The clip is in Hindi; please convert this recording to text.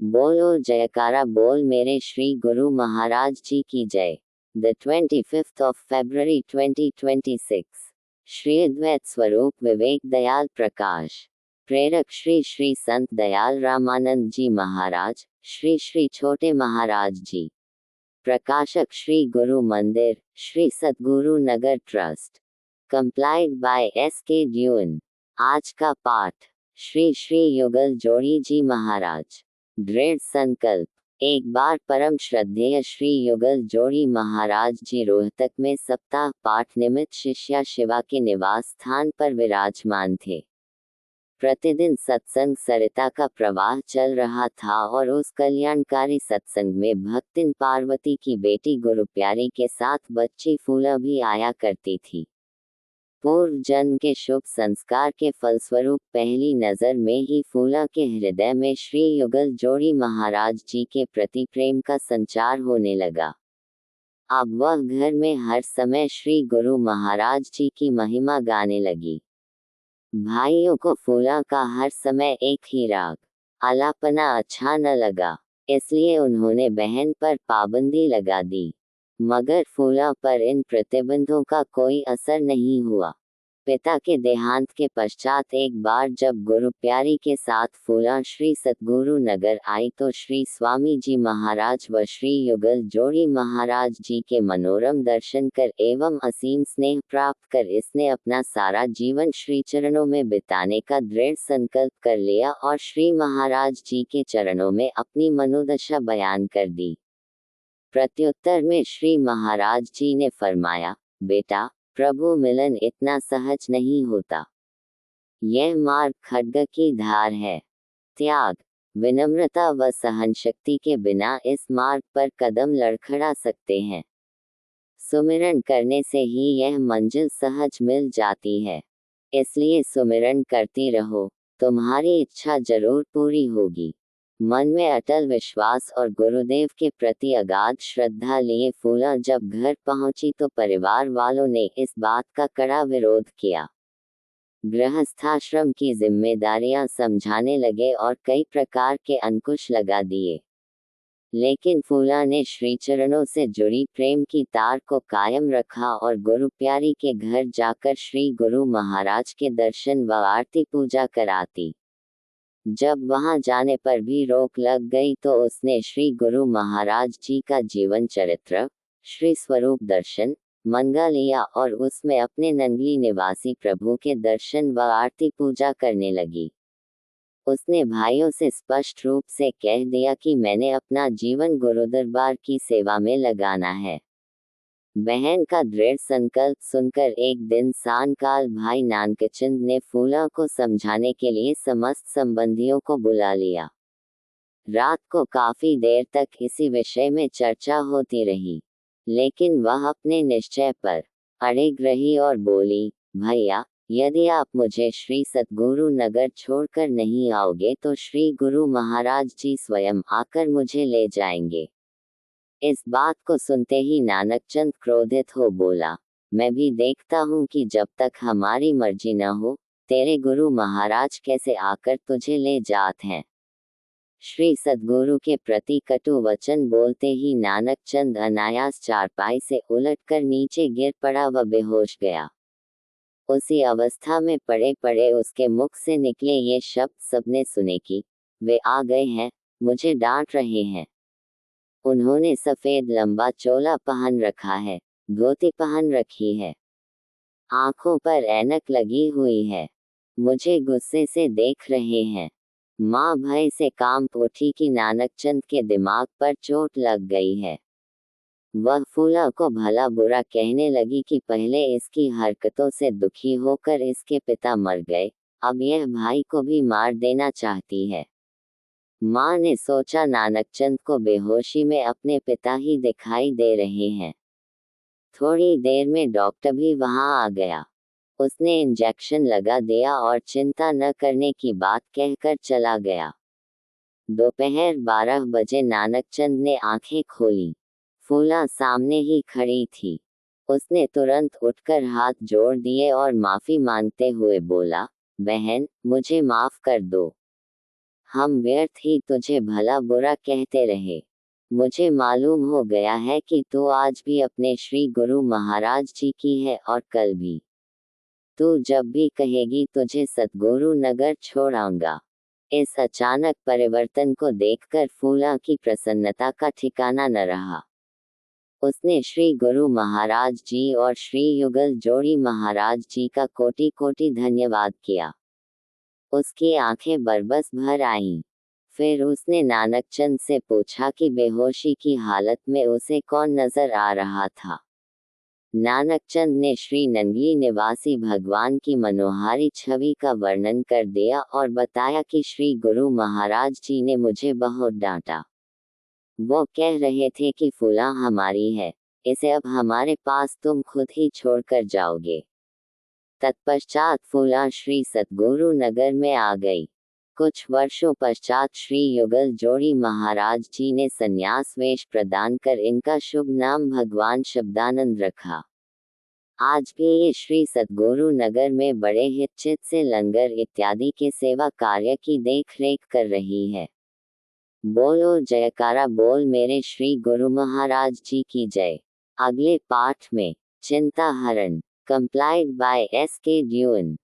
बोलो जयकारा बोल मेरे श्री गुरु महाराज जी की जय। The 25th of February 2026 Shri Advaita स्वरूप विवेक दयाल प्रकाश। प्रेरक श्री श्री संत दयाल रामानंद जी महाराज, श्री श्री छोटे महाराज जी। प्रकाशक श्री गुरु Mandir, Shri Satguru Nagar trust. Compiled by S.K. ड्यून। आज का पाठ श्री श्री युगल जोड़ी जी महाराज। दृढ़ संकल्प। एक बार परम श्रद्धेय श्री युगल जोड़ी महाराज जी रोहतक में सप्ताह पाठ निमित्त शिष्या शिवा के निवास स्थान पर विराजमान थे। प्रतिदिन सत्संग सरिता का प्रवाह चल रहा था और उस कल्याणकारी सत्संग में भक्तिन पार्वती की बेटी गुरुप्यारी के साथ बच्ची फूला भी आया करती थी। पूर्व जन्म के शुभ संस्कार के फलस्वरूप पहली नजर में ही फूला के हृदय में श्री युगल जोड़ी महाराज जी के प्रति प्रेम का संचार होने लगा। अब वह घर में हर समय श्री गुरु महाराज जी की महिमा गाने लगी। भाइयों को फूला का हर समय एक ही राग आलापना अच्छा न लगा, इसलिए उन्होंने बहन पर पाबंदी लगा दी, मगर फूला पर इन प्रतिबंधों का कोई असर नहीं हुआ। पिता के देहांत के पश्चात एक बार जब गुरु प्यारी के साथ फूला श्री सतगुरु नगर आई तो श्री स्वामी जी महाराज व श्री युगल जोड़ी महाराज जी के मनोरम दर्शन कर एवं असीम स्नेह प्राप्त कर इसने अपना सारा जीवन श्री चरणों में बिताने का दृढ़ संकल्प कर लिया और श्री महाराज जी के चरणों में अपनी मनोदशा बयान कर दी। प्रत्युत्तर में श्री महाराज जी ने फरमाया, बेटा, प्रभु मिलन इतना सहज नहीं होता। यह मार्ग खड्ग की धार है। त्याग, विनम्रता व सहन शक्ति के बिना इस मार्ग पर कदम लड़खड़ा सकते हैं। सुमिरन करने से ही यह मंजिल सहज मिल जाती है। इसलिए सुमिरन करती रहो, तुम्हारी इच्छा जरूर पूरी होगी। मन में अटल विश्वास और गुरुदेव के प्रति अगाध श्रद्धा लिए फूला जब घर पहुंची तो परिवार वालों ने इस बात का कड़ा विरोध किया। गृहस्थाश्रम की जिम्मेदारियां समझाने लगे और कई प्रकार के अंकुश लगा दिए, लेकिन फूला ने श्री चरणों से जुड़ी प्रेम की तार को कायम रखा और गुरु प्यारी के घर जाकर श्री गुरु महाराज के दर्शन व आरती पूजा कराती। जब वहां जाने पर भी रोक लग गई तो उसने श्री गुरु महाराज जी का जीवन चरित्र, श्री स्वरूप दर्शन मंगा लिया और उसमें अपने नंगली निवासी प्रभु के दर्शन व आरती पूजा करने लगी। उसने भाइयों से स्पष्ट रूप से कह दिया कि मैंने अपना जीवन गुरु दरबार की सेवा में लगाना है। बहन का दृढ़ संकल्प सुनकर एक दिन सायंकाल भाई नानकचंद ने फूला को समझाने के लिए समस्त संबंधियों को बुला लिया। रात को काफी देर तक इसी विषय में चर्चा होती रही, लेकिन वह अपने निश्चय पर अड़िग रही और बोली, भैया, यदि आप मुझे श्री सतगुरु नगर छोड़कर नहीं आओगे तो श्री गुरु महाराज जी स्वयं आकर मुझे ले जाएंगे। इस बात को सुनते ही नानकचंद क्रोधित हो बोला, मैं भी देखता हूँ कि जब तक हमारी मर्जी न हो, तेरे गुरु महाराज कैसे आकर तुझे ले जात हैं। श्री सतगुरु के प्रति कटु वचन बोलते ही नानकचंद अनायास चारपाई से उलटकर नीचे गिर पड़ा व बेहोश गया। उसी अवस्था में पड़े पड़े उसके मुख से निकले ये शब्द सबने सुने कि वे आ गए हैं, मुझे डांट रहे हैं। उन्होंने सफेद लंबा चोला पहन रखा है, धोती पहन रखी है, आंखों पर ऐनक लगी हुई है, मुझे गुस्से से देख रहे हैं। माँ भय से कांप उठी कि नानकचंद के दिमाग पर चोट लग गई है। वह फूला को भला बुरा कहने लगी कि पहले इसकी हरकतों से दुखी होकर इसके पिता मर गए, अब यह भाई को भी मार देना चाहती है। माँ ने सोचा नानकचंद को बेहोशी में अपने पिता ही दिखाई दे रहे हैं। थोड़ी देर में डॉक्टर भी वहां आ गया। उसने इंजेक्शन लगा दिया और चिंता न करने की बात कहकर चला गया। दोपहर 12 बजे नानकचंद ने आंखें खोली। फूला सामने ही खड़ी थी। उसने तुरंत उठकर हाथ जोड़ दिए और माफी मांगते हुए बोला, बहन, मुझे माफ कर दो। हम व्यर्थ ही तुझे भला बुरा कहते रहे। मुझे मालूम हो गया है कि तू आज भी अपने श्री गुरु महाराज जी की है और कल भी। तू जब भी कहेगी तुझे सतगुरु नगर छोड़ आऊंगा। इस अचानक परिवर्तन को देखकर फूला की प्रसन्नता का ठिकाना न रहा। उसने श्री गुरु महाराज जी और श्री युगल जोड़ी महाराज जी का कोटि कोटि धन्यवाद किया। उसकी आंखें बरबस भर आईं। फिर उसने नानकचंद से पूछा कि बेहोशी की हालत में उसे कौन नजर आ रहा था। नानकचंद ने श्री नंगली निवासी भगवान की मनोहारी छवि का वर्णन कर दिया और बताया कि श्री गुरु महाराज जी ने मुझे बहुत डांटा। वो कह रहे थे कि फूला हमारी है, इसे अब हमारे पास तुम खुद ही छोड़कर जाओगे। तत्पश्चात फूला श्री सतगुरु नगर में आ गई। कुछ वर्षों पश्चात श्री युगल जोड़ी महाराज जी ने संन्यास वेश प्रदान कर इनका शुभ नाम भगवान शब्दानंद रखा। आज भी ये श्री सतगुरु नगर में बड़े हितचित से लंगर इत्यादि के सेवा कार्य की देख-रेख कर रही है। बोलो जयकारा बोल मेरे श्री गुरु महाराज जी की जय। अगले पाठ में चिंता हरण, कंप्लाइड बाय एस के ड्यून।